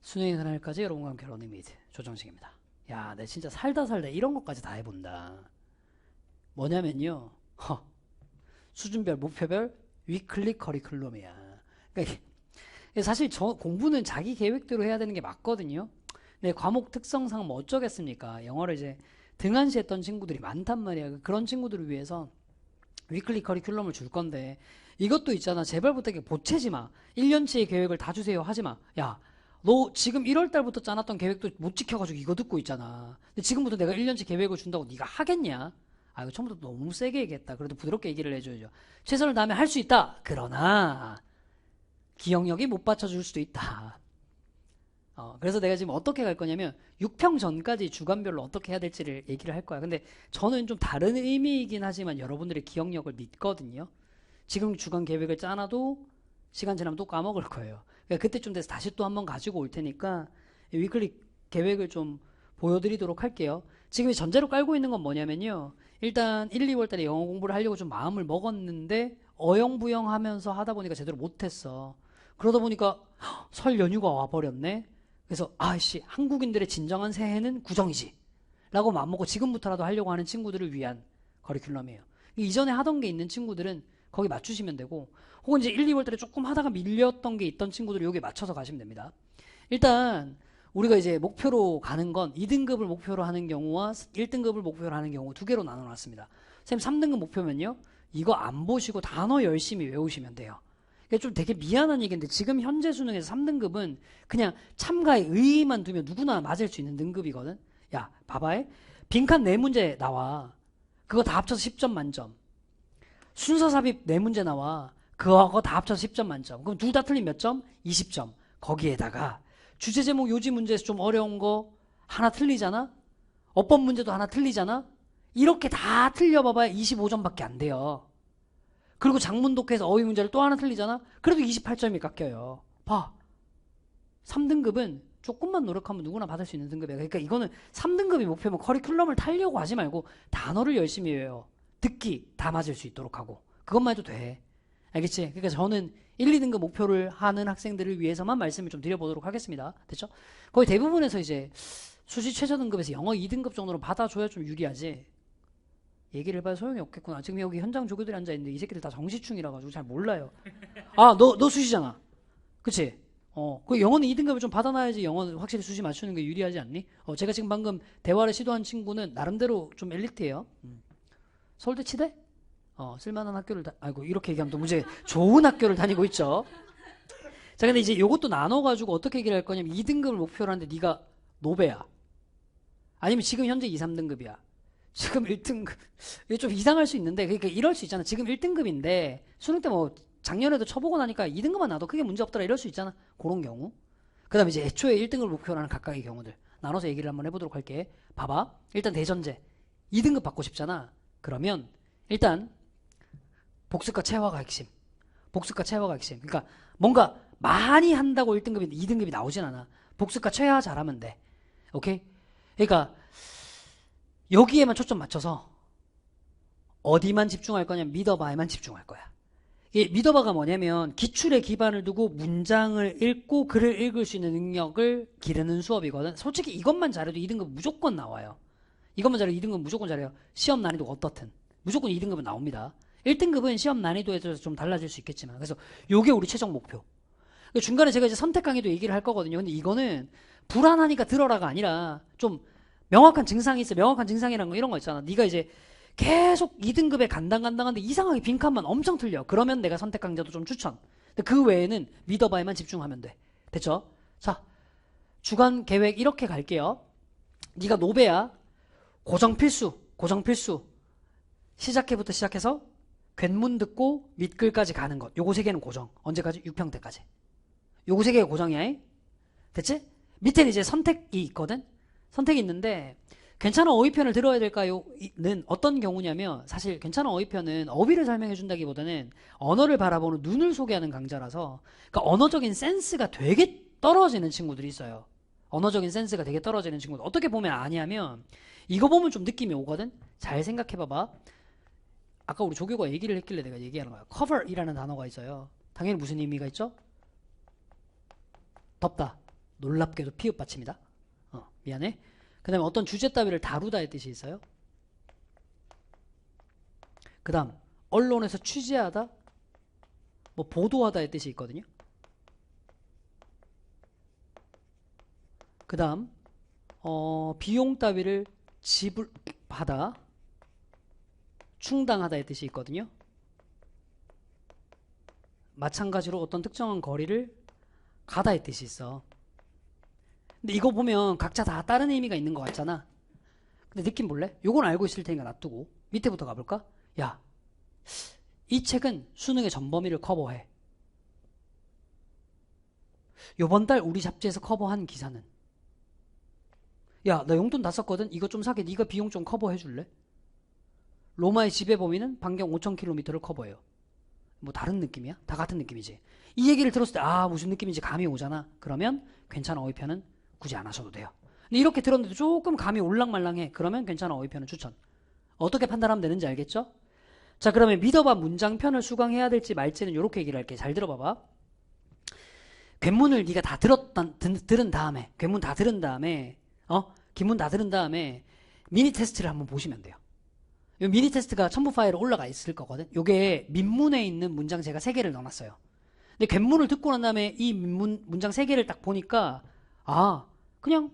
수능의 그날까지 여러분과 함께 러닝 메이트 조정식입니다. 야, 내 진짜 살다 이런 것까지 다 해본다. 뭐냐면요. 수준별, 목표별, 위클리 커리큘럼이야. 그러니까 사실 저 공부는 자기 계획대로 해야 되는 게 맞거든요. 내 과목 특성상 뭐 어쩌겠습니까? 영어를 이제 등한시했던 친구들이 많단 말이야. 그런 친구들을 위해서 위클리 커리큘럼을 줄 건데 이것도 있잖아. 제발 부탁해 보채지 마. 1년치의 계획을 다 주세요 하지 마. 야, 너 지금 1월 달부터 짜놨던 계획도 못 지켜가지고 이거 듣고 있잖아. 근데 지금부터 내가 1년치 계획을 준다고 네가 하겠냐? 아, 이거 처음부터 너무 세게 얘기했다. 그래도 부드럽게 얘기를 해줘야죠. 최선을 다하면 할 수 있다. 그러나 기억력이 못 받쳐줄 수도 있다. 그래서 내가 지금 어떻게 갈 거냐면 6평 전까지 주간별로 어떻게 해야 될지를 얘기를 할 거야. 근데 저는 좀 다른 의미이긴 하지만 여러분들의 기억력을 믿거든요. 지금 주간 계획을 짜놔도 시간 지나면 또 까먹을 거예요. 그러니까 그때쯤 돼서 다시 또 한번 가지고 올 테니까 위클리 계획을 좀 보여드리도록 할게요. 지금 전제로 깔고 있는 건 뭐냐면요. 일단 1, 2월 달에 영어 공부를 하려고 좀 마음을 먹었는데 어영부영 하면서 하다 보니까 제대로 못했어. 그러다 보니까 설 연휴가 와버렸네. 그래서 아이씨, 한국인들의 진정한 새해는 구정이지 라고 마음먹고 지금부터라도 하려고 하는 친구들을 위한 커리큘럼이에요. 이전에 하던 게 있는 친구들은 거기 맞추시면 되고, 혹은 이제 1, 2월 달에 조금 하다가 밀렸던 게 있던 친구들은 여기에 맞춰서 가시면 됩니다. 일단 우리가 이제 목표로 가는 건 2등급을 목표로 하는 경우와 1등급을 목표로 하는 경우 두 개로 나눠놨습니다. 선생님 3등급 목표면요, 이거 안 보시고 단어 열심히 외우시면 돼요. 좀 되게 미안한 얘기인데 지금 현재 수능에서 3등급은 그냥 참가의 의의만 두면 누구나 맞을 수 있는 등급이거든. 야, 봐봐. 빈칸 4문제 나와. 그거 다 합쳐서 10점 만점. 순서 삽입 4문제 나와. 그거 다 합쳐서 10점 만점. 그럼 둘 다 틀린 몇 점? 20점. 거기에다가 주제 제목 요지 문제에서 좀 어려운 거 하나 틀리잖아? 어법 문제도 하나 틀리잖아? 이렇게 다 틀려봐봐야 25점밖에 안 돼요. 그리고 장문 독해에서 어휘 문제를 또 하나 틀리잖아? 그래도 28점이 깎여요. 봐. 3등급은 조금만 노력하면 누구나 받을 수 있는 등급이야. 그러니까 이거는 3등급이 목표면 커리큘럼을 타려고 하지 말고 단어를 열심히 외워. 듣기 다 맞을 수 있도록 하고. 그것만 해도 돼. 알겠지? 그러니까 저는 1, 2등급 목표를 하는 학생들을 위해서만 말씀을 좀 드려보도록 하겠습니다. 됐죠? 거의 대부분에서 이제 수시 최저등급에서 영어 2등급 정도로 받아줘야 좀 유리하지. 얘기를 해봐야 소용이 없겠구나. 지금 여기 현장 조교들이 앉아있는데 이 새끼들 다 정시충이라 가지고 잘 몰라요. 아, 너 수시잖아. 그치? 그 영어는 2등급을 좀 받아놔야지 영어는 확실히 수시 맞추는 게 유리하지 않니? 제가 지금 방금 대화를 시도한 친구는 나름대로 좀 엘리트예요. 서울대 치대? 쓸만한 학교를 아이고, 이렇게 얘기하면 또 문제, 좋은 학교를 다니고 있죠. 자, 근데 이제 요것도 나눠가지고 어떻게 얘기를 할 거냐면 2등급을 목표로 하는데 네가 노배야. 아니면 지금 현재 2, 3등급이야. 지금 1등급. 이게 좀 이상할 수 있는데, 그러니까 이럴 수 있잖아. 지금 1등급인데, 수능 때 뭐, 작년에도 쳐보고 나니까 2등급만 나도 크게 문제 없더라. 이럴 수 있잖아. 그런 경우. 그 다음에 이제 애초에 1등급을 목표로 하는 각각의 경우들. 나눠서 얘기를 한번 해보도록 할게. 봐봐. 일단 대전제. 2등급 받고 싶잖아. 그러면, 일단, 복습과 체화가 핵심. 복습과 체화가 핵심. 그러니까, 뭔가 많이 한다고 1등급인데 2등급이 나오진 않아. 복습과 체화 잘하면 돼. 오케이? 그러니까, 여기에만 초점 맞춰서 어디만 집중할 거냐면 미더바에만 집중할 거야. 이 미더바가 뭐냐면 기출에 기반을 두고 문장을 읽고 글을 읽을 수 있는 능력을 기르는 수업이거든. 솔직히 이것만 잘해도 2등급 무조건 나와요. 이것만 잘해도 2등급 무조건 잘해요. 시험 난이도가 어떻든 무조건 2등급은 나옵니다. 1등급은 시험 난이도에 따라서 좀 달라질 수 있겠지만, 그래서 요게 우리 최종 목표. 중간에 제가 이제 선택 강의도 얘기를 할 거거든요. 근데 이거는 불안하니까 들어라가 아니라 좀 명확한 증상이 있어. 명확한 증상이라는 거 이런 거 있잖아. 네가 이제 계속 2등급에 간당간당한데 이상하게 빈칸만 엄청 틀려. 그러면 내가 선택 강좌도 좀 추천. 근데 그 외에는 미더바에만 집중하면 돼. 됐죠? 자, 주간 계획 이렇게 갈게요. 네가 노베야. 고정 필수. 시작해부터 시작해서 괜문 듣고 밑글까지 가는 것. 요거 세 개는 고정. 언제까지? 6평 때까지. 요거 세 개가 고정이야. 됐지? 밑에는 이제 선택이 있거든? 선택이 있는데, 괜찮은 어휘편을 들어야 될까요?는 어떤 경우냐면, 사실 괜찮은 어휘편은 어휘를 설명해 준다기보다는 언어를 바라보는 눈을 소개하는 강좌라서, 그러니까 언어적인 센스가 되게 떨어지는 친구들이 있어요. 언어적인 센스가 되게 떨어지는 친구들. 어떻게 보면 아니하면, 이거 보면 좀 느낌이 오거든? 잘 생각해 봐봐. 아까 우리 조교가 얘기를 했길래 내가 얘기하는 거야. cover이라는 단어가 있어요. 당연히 무슨 의미가 있죠? 덮다. 놀랍게도 피읍 받칩니다. 미안해. 그 다음에 어떤 주제 따위를 다루다의 뜻이 있어요. 그 다음 언론에서 취재하다, 뭐 보도하다의 뜻이 있거든요. 그 다음 비용 따위를 지불하다, 충당하다의 뜻이 있거든요. 마찬가지로 어떤 특정한 거리를 가다의 뜻이 있어. 근데 이거 보면 각자 다 다른 의미가 있는 것 같잖아. 근데 느낌 볼래? 요건 알고 있을 테니까 놔두고 밑에부터 가볼까? 야, 이 책은 수능의 전범위를 커버해. 요번 달 우리 잡지에서 커버한 기사는, 야, 나 용돈 다 썼거든. 이거 좀 사게. 네가 비용 좀 커버해 줄래? 로마의 지배 범위는 반경 5,000km를 커버해요. 뭐 다른 느낌이야? 다 같은 느낌이지. 이 얘기를 들었을 때 무슨 느낌인지 감이 오잖아. 그러면 괜찮아 어휘편은 굳이 안 하셔도 돼요. 근데 이렇게 들었는데 조금 감이 올랑말랑해. 그러면 괜찮아 어휘편은 추천. 어떻게 판단하면 되는지 알겠죠? 자, 그러면 믿어봐 문장편을 수강해야 될지 말지는 이렇게 얘기를 할게. 잘 들어봐봐. 괜문을 네가 다 들은 다음에, 괜문 다 들은 다음에, 긴문 다 들은 다음에 미니 테스트를 한번 보시면 돼요. 이 미니 테스트가 첨부 파일에 올라가 있을 거거든. 요게 민문에 있는 문장 제가 3개를 넣어놨어요. 근데 괜문을 듣고 난 다음에 이 문장 3개를 딱 보니까 그냥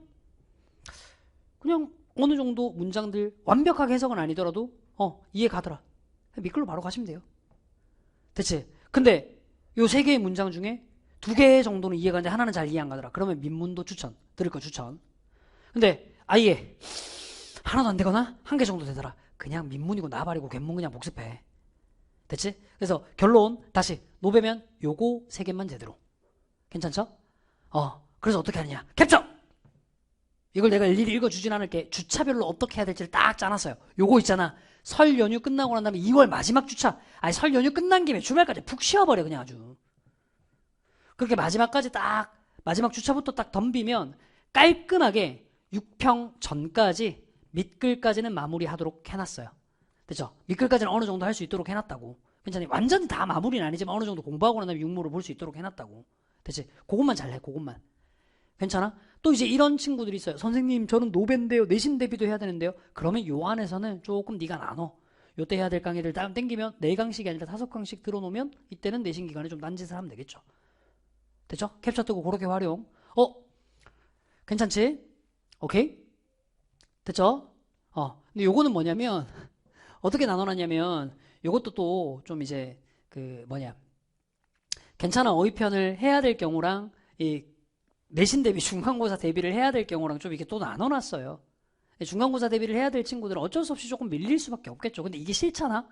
어느 정도 문장들 완벽하게 해석은 아니더라도 이해 가더라. 밑글로 바로 가시면 돼요. 됐지? 근데 요 3개의 문장 중에 2개 정도는 이해가 가는데 하나는 잘 이해 안 가더라. 그러면 민문도 추천. 들을 거 추천. 근데 아예 하나도 안 되거나 1개 정도 되더라. 그냥 민문이고 나발이고 괜문 그냥 복습해. 됐지? 그래서 결론 다시 노배면 요거 3개만 제대로. 괜찮죠? 그래서 어떻게 하느냐? 캡처! 이걸 내가 일일이 읽어주진 않을게. 주차별로 어떻게 해야 될지를 딱 짜놨어요. 요거 있잖아. 설 연휴 끝나고 난 다음에 2월 마지막 주차. 설 연휴 끝난 김에 주말까지 푹 쉬어버려 그냥 아주. 그렇게 마지막까지 딱 마지막 주차부터 딱 덤비면 깔끔하게 6평 전까지 밑글까지는 마무리하도록 해놨어요. 됐죠? 밑글까지는 어느 정도 할 수 있도록 해놨다고. 괜찮니? 완전히 다 마무리는 아니지만 어느 정도 공부하고 난 다음에 육모를 볼 수 있도록 해놨다고. 됐지? 그것만 잘해. 그것만. 괜찮아? 또 이제 이런 친구들이 있어요. 선생님 저는 노벤데요. 내신 대비도 해야 되는데요. 그러면 요 안에서는 조금 네가 나눠. 요때 해야 될 강의를 다음 땡기면 4강씩이 아니라 5강씩 들어놓으면 이때는 내신 기간에 좀 딴짓을 하면 되겠죠. 됐죠? 캡처 뜨고 그렇게 활용. 괜찮지? 오케이? 됐죠? 근데 요거는 뭐냐면 어떻게 나눠놨냐면 요것도 또 좀 이제 괜찮아 어휘편을 해야 될 경우랑 이 내신 대비 중간고사 대비를 해야 될 경우랑 좀 이렇게 또 나눠놨어요. 중간고사 대비를 해야 될 친구들은 어쩔 수 없이 조금 밀릴 수밖에 없겠죠. 근데 이게 싫잖아?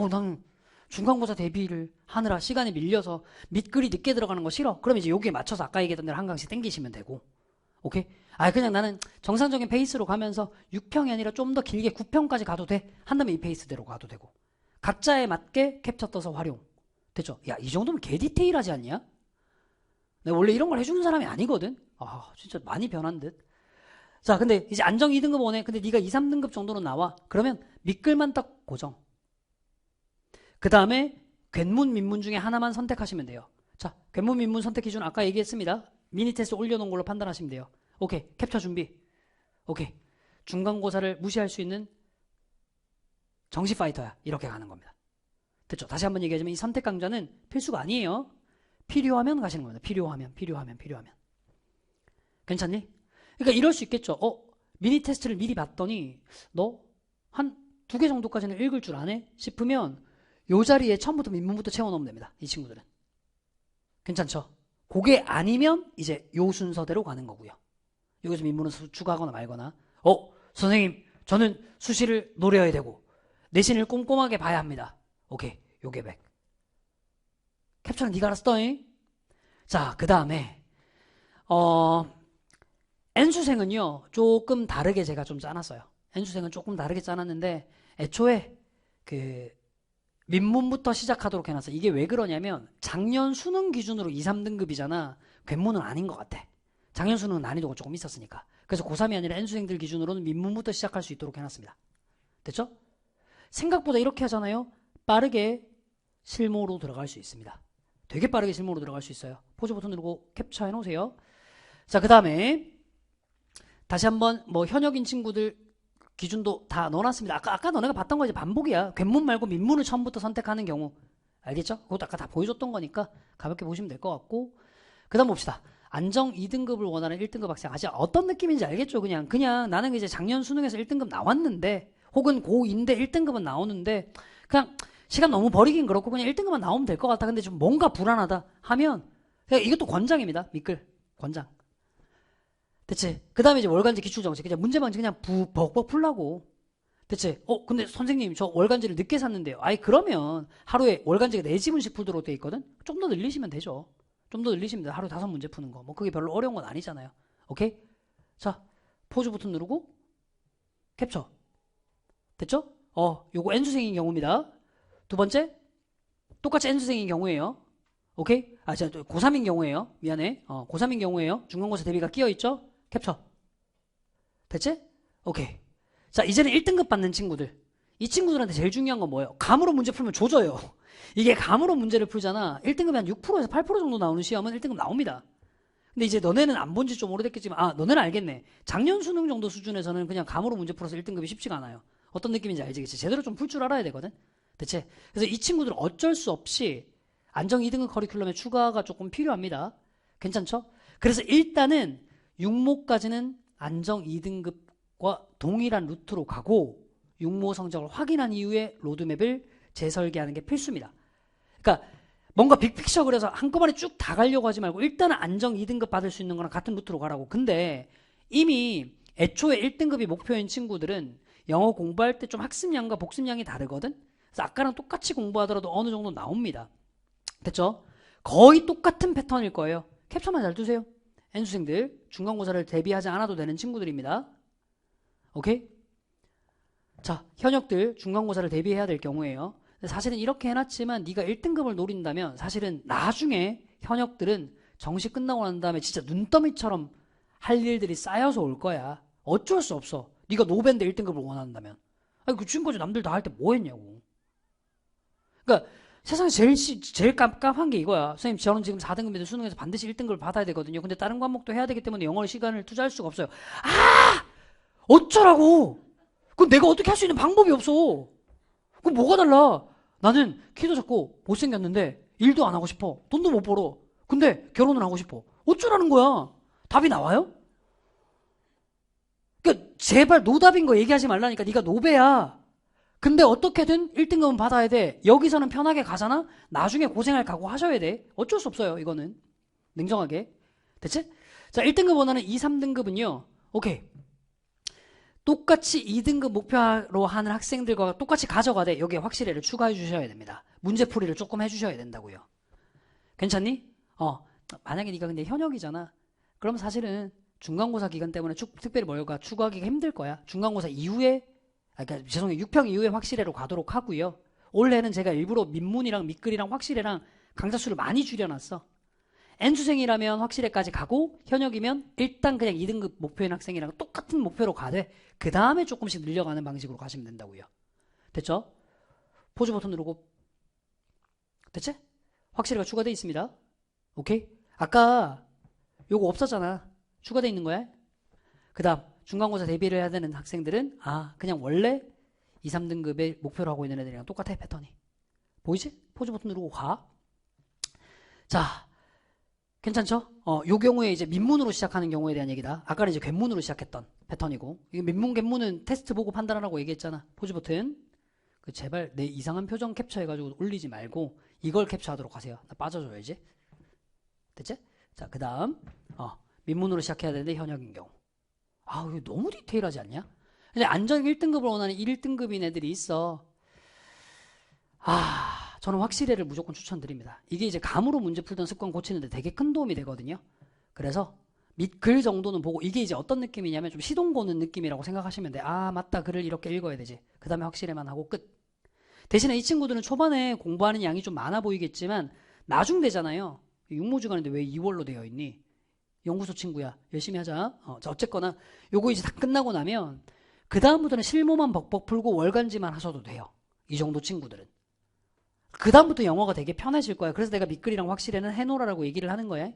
난 중간고사 대비를 하느라 시간이 밀려서 밑글이 늦게 들어가는 거 싫어. 그럼 이제 여기에 맞춰서 아까 얘기했던 대로 한 강씩 땡기시면 되고. 오케이? 그냥 나는 정상적인 페이스로 가면서 6평이 아니라 좀 더 길게 9평까지 가도 돼. 한다면 이 페이스대로 가도 되고. 각자에 맞게 캡처 떠서 활용. 됐죠? 야, 이 정도면 개 디테일하지 않냐? 내가 원래 이런 걸 해주는 사람이 아니거든? 진짜 많이 변한 듯. 자, 근데 이제 안정 2등급 오네. 근데 네가 2, 3등급 정도는 나와. 그러면 밑글만 딱 고정. 그 다음에 괜문, 민문 중에 하나만 선택하시면 돼요. 자, 괜문, 민문 선택 기준 아까 얘기했습니다. 미니 테스트 올려놓은 걸로 판단하시면 돼요. 오케이, 캡처 준비. 오케이, 중간고사를 무시할 수 있는 정시 파이터야. 이렇게 가는 겁니다. 됐죠? 다시 한번 얘기하자면 이 선택 강좌는 필수가 아니에요. 필요하면 가시는 겁니다. 필요하면. 괜찮니? 그러니까 이럴 수 있겠죠. 미니 테스트를 미리 봤더니 너 한 2개 정도까지는 읽을 줄 아네? 싶으면 요 자리에 처음부터 민문부터 채워넣으면 됩니다. 이 친구들은. 괜찮죠? 그게 아니면 이제 요 순서대로 가는 거고요. 여기서 민문을 추가하거나 말거나 선생님 저는 수시를 노려야 되고 내신을 꼼꼼하게 봐야 합니다. 오케이, 요게 100. 캡처는 네가 알아서 떠잉? 자, 그 다음에 N수생은요 조금 다르게 제가 좀 짜놨어요. N수생은 조금 다르게 짜놨는데 애초에 민문부터 시작하도록 해놨어요. 이게 왜 그러냐면 작년 수능 기준으로 2, 3등급이잖아. 괜문은 아닌 것 같아. 작년 수능은 난이도가 조금 있었으니까. 그래서 고3이 아니라 N수생들 기준으로는 민문부터 시작할 수 있도록 해놨습니다. 됐죠? 생각보다 이렇게 하잖아요. 빠르게 실무로 들어갈 수 있습니다. 되게 빠르게 실무로 들어갈 수 있어요. 포즈 버튼 누르고 캡처해 놓으세요. 자, 그 다음에 다시 한번 뭐 현역인 친구들 기준도 다 넣어놨습니다. 아까 너네가 봤던 거 이제 반복이야. 괜문 말고 민문을 처음부터 선택하는 경우. 알겠죠? 그것도 아까 다 보여줬던 거니까 가볍게 보시면 될 것 같고. 그 다음 봅시다. 안정 2등급을 원하는 1등급 학생. 아직 어떤 느낌인지 알겠죠? 그냥 나는 이제 작년 수능에서 1등급 나왔는데, 혹은 고2인데 1등급은 나오는데, 그냥 시간 너무 버리긴 그렇고, 그냥 1등급만 나오면 될 것 같다. 근데 좀 뭔가 불안하다 하면, 그냥 이것도 권장입니다. 미끌. 권장. 됐지? 그 다음에 이제 월간지 기출정책. 그냥 문제방지 그냥 벅벅 풀라고. 됐지? 근데 선생님, 저 월간지를 늦게 샀는데요. 아이, 그러면 하루에 월간지가 4지문씩 풀도록 돼 있거든? 좀 더 늘리시면 되죠. 좀 더 늘리시면 돼요. 하루에 5문제 푸는 거. 뭐, 그게 별로 어려운 건 아니잖아요. 오케이? 자, 포즈 버튼 누르고, 캡처. 됐죠? 요거 N수생인 경우입니다. 두 번째, 똑같이 N수생인 경우예요. 오케이? 고3인 경우예요. 미안해. 고3인 경우예요. 중간고사 대비가 끼어있죠? 캡처. 됐지? 오케이. 자, 이제는 1등급 받는 친구들. 이 친구들한테 제일 중요한 건 뭐예요? 감으로 문제 풀면 조져요. 이게 감으로 문제를 풀잖아. 1등급이 한 6%에서 8% 정도 나오는 시험은 1등급 나옵니다. 근데 이제 너네는 안 본 지 좀 오래됐겠지만, 너네는 알겠네. 작년 수능 정도 수준에서는 그냥 감으로 문제 풀어서 1등급이 쉽지가 않아요. 어떤 느낌인지 알지? 제대로 좀 풀 줄 알아야 되거든? 대체. 그래서 이 친구들은 어쩔 수 없이 안정 2등급 커리큘럼에 추가가 조금 필요합니다. 괜찮죠? 그래서 일단은 6모까지는 안정 2등급과 동일한 루트로 가고 6모 성적을 확인한 이후에 로드맵을 재설계하는 게 필수입니다. 그러니까 뭔가 빅픽처 그려서 한꺼번에 쭉 다 가려고 하지 말고 일단은 안정 2등급 받을 수 있는 거랑 같은 루트로 가라고. 근데 이미 애초에 1등급이 목표인 친구들은 영어 공부할 때 좀 학습량과 복습량이 다르거든? 그래서 아까랑 똑같이 공부하더라도 어느 정도 나옵니다. 됐죠? 거의 똑같은 패턴일 거예요. 캡처만 잘 두세요. N수생들 중간고사를 대비하지 않아도 되는 친구들입니다. 오케이? 자, 현역들 중간고사를 대비해야 될 경우에요. 사실은 이렇게 해놨지만 네가 1등급을 노린다면 사실은 나중에 현역들은 정시 끝나고 난 다음에 진짜 눈더미처럼 할 일들이 쌓여서 올 거야. 어쩔 수 없어. 네가 노벤데 1등급을 원한다면. 아니, 그 지금까지 남들 다 할 때 뭐 했냐고. 그러니까 세상에 제일 깜깜한 게 이거야. 선생님, 저는 지금 4등급인데 수능에서 반드시 1등급을 받아야 되거든요. 근데 다른 과목도 해야 되기 때문에 영어를 시간을 투자할 수가 없어요. 어쩌라고! 그럼 내가 어떻게 할 수 있는 방법이 없어. 그럼 뭐가 달라? 나는 키도 작고 못생겼는데 일도 안 하고 싶어. 돈도 못 벌어. 근데 결혼을 하고 싶어. 어쩌라는 거야? 답이 나와요? 그러니까 제발 노답인 거 얘기하지 말라니까. 네가 노배야. 근데 어떻게든 1등급은 받아야 돼. 여기서는 편하게 가잖아? 나중에 고생할 각오 하셔야 돼. 어쩔 수 없어요, 이거는. 냉정하게. 됐지? 자, 1등급 원하는 2, 3등급은요. 오케이. 똑같이 2등급 목표로 하는 학생들과 똑같이 가져가되 여기에 확실히를 추가해 주셔야 됩니다. 문제풀이를 조금 해주셔야 된다고요. 괜찮니? 만약에 네가 근데 현역이잖아. 그럼 사실은 중간고사 기간 때문에 특별히 뭘까 추가하기가 힘들 거야. 중간고사 이후에 그러니까 죄송해요. 6평 이후에 확실해로 가도록 하고요. 올해는 제가 일부러 민문이랑 미끌이랑 확실해랑 강좌 수를 많이 줄여놨어. N수생이라면 확실해까지 가고 현역이면 일단 그냥 2등급 목표인 학생이랑 똑같은 목표로 가되 그 다음에 조금씩 늘려가는 방식으로 가시면 된다고요. 됐죠? 포즈 버튼 누르고 됐지? 확실해가 추가되어 있습니다. 오케이? 아까 요거 없었잖아. 추가되어 있는 거야. 그 다음 중간고사 대비를 해야 되는 학생들은 그냥 원래 2, 3등급의 목표로 하고 있는 애들이랑 똑같아 패턴이. 보이지? 포즈 버튼 누르고 가. 자, 괜찮죠? 요 경우에 이제 민문으로 시작하는 경우에 대한 얘기다. 아까는 이제 괜문으로 시작했던 패턴이고. 이게 민문, 괜문은 테스트 보고 판단하라고 얘기했잖아. 포즈 버튼. 제발 내 이상한 표정 캡처해가지고 올리지 말고 이걸 캡처하도록 하세요. 나 빠져줘야지. 됐지? 자, 그 다음 민문으로 시작해야 되는데 현역인 경우. 이거 너무 디테일하지 않냐? 근데 안정 1등급을 원하는 1등급인 애들이 있어. 저는 확실해를 무조건 추천드립니다. 이게 이제 감으로 문제 풀던 습관 고치는데 되게 큰 도움이 되거든요. 그래서 밑글 정도는 보고 이게 이제 어떤 느낌이냐면 좀 시동 거는 느낌이라고 생각하시면 돼. 맞다. 글을 이렇게 읽어야 되지. 그 다음에 확실해만 하고 끝. 대신에 이 친구들은 초반에 공부하는 양이 좀 많아 보이겠지만 나중 되잖아요. 육모주간인데 왜 2월로 되어 있니? 연구소 친구야. 열심히 하자. 어쨌거나 요거 이제 다 끝나고 나면 그 다음부터는 실무만 벅벅 풀고 월간지만 하셔도 돼요. 이 정도 친구들은. 그 다음부터 영어가 되게 편해질 거야. 그래서 내가 밑글이랑 확실해는 해놓으라고 얘기를 하는 거야.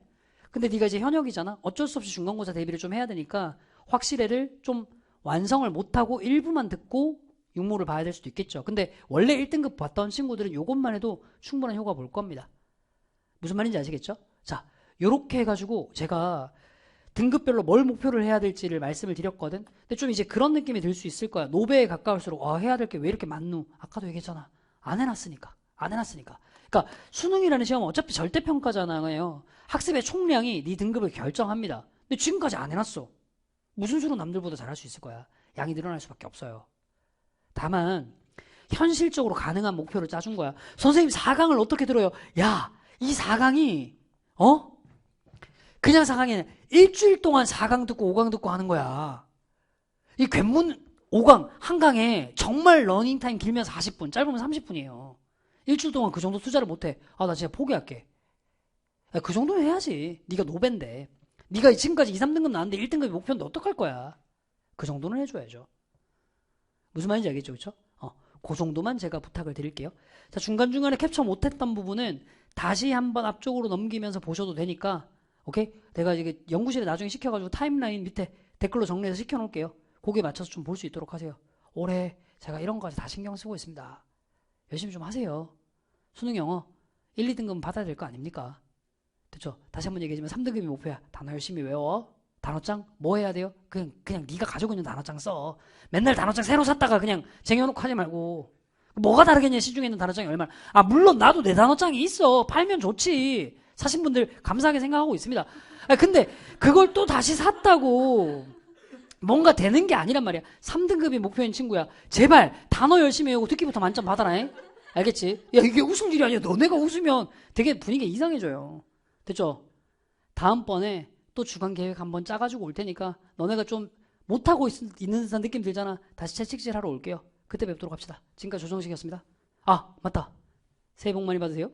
근데 네가 이제 현역이잖아. 어쩔 수 없이 중간고사 대비를 좀 해야 되니까 확실해를 좀 완성을 못하고 일부만 듣고 육모를 봐야 될 수도 있겠죠. 근데 원래 1등급 봤던 친구들은 요것만 해도 충분한 효과 볼 겁니다. 무슨 말인지 아시겠죠? 자, 요렇게 해가지고 제가 등급별로 뭘 목표를 해야 될지를 말씀을 드렸거든. 근데 좀 이제 그런 느낌이 들 수 있을 거야. 노베에 가까울수록 해야 될 게 왜 이렇게 많노? 아까도 얘기했잖아. 안 해놨으니까. 그러니까 수능이라는 시험은 어차피 절대평가잖아요. 학습의 총량이 네 등급을 결정합니다. 근데 지금까지 안 해놨어. 무슨 수로 남들보다 잘할 수 있을 거야. 양이 늘어날 수밖에 없어요. 다만 현실적으로 가능한 목표를 짜준 거야. 선생님 4강을 어떻게 들어요? 야, 이 4강이 그냥 4강이 아니라 일주일 동안 4강 듣고 5강 듣고 하는 거야. 이 관문 5강 한 강에 정말 러닝타임 길면 40분, 짧으면 30분이에요. 일주일 동안 그 정도 투자를 못해. 나 진짜 포기할게. 야, 그 정도는 해야지. 네가 노벤데. 네가 지금까지 2, 3등급 나왔는데 1등급이 목표인데 어떡할 거야. 그 정도는 해줘야죠. 무슨 말인지 알겠죠? 그쵸? 그 정도만 제가 부탁을 드릴게요. 자, 중간중간에 캡처 못했던 부분은 다시 한번 앞쪽으로 넘기면서 보셔도 되니까, 오케이? 내가 이게 연구실에 나중에 시켜가지고 타임라인 밑에 댓글로 정리해서 시켜놓을게요. 거기에 맞춰서 좀 볼 수 있도록 하세요. 올해 제가 이런 거까지 다 신경 쓰고 있습니다. 열심히 좀 하세요. 수능 영어 1, 2등급은 받아야 될 거 아닙니까? 됐죠? 다시 한번 얘기하지만 3등급이 목표야. 단어 열심히 외워. 단어장 뭐 해야 돼요? 그냥 네가 가지고 있는 단어장 써. 맨날 단어장 새로 샀다가 그냥 쟁여놓고 하지 말고. 뭐가 다르겠냐, 시중에 있는 단어장이 얼마나. 물론 나도 내 단어장이 있어. 팔면 좋지. 사신 분들 감사하게 생각하고 있습니다. 근데 그걸 또 다시 샀다고 뭔가 되는 게 아니란 말이야. 3등급이 목표인 친구야. 제발 단어 열심히 외우고 듣기부터 만점 받아라. 잉? 알겠지? 야, 이게 웃을 일이 아니야. 너네가 웃으면 되게 분위기가 이상해져요. 됐죠? 다음번에 또 주간 계획 한번 짜가지고 올 테니까 너네가 좀 못하고 있는 듯한 느낌 들잖아. 다시 채찍질 하러 올게요. 그때 뵙도록 합시다. 지금까지 조정식이었습니다. 맞다. 새해 복 많이 받으세요.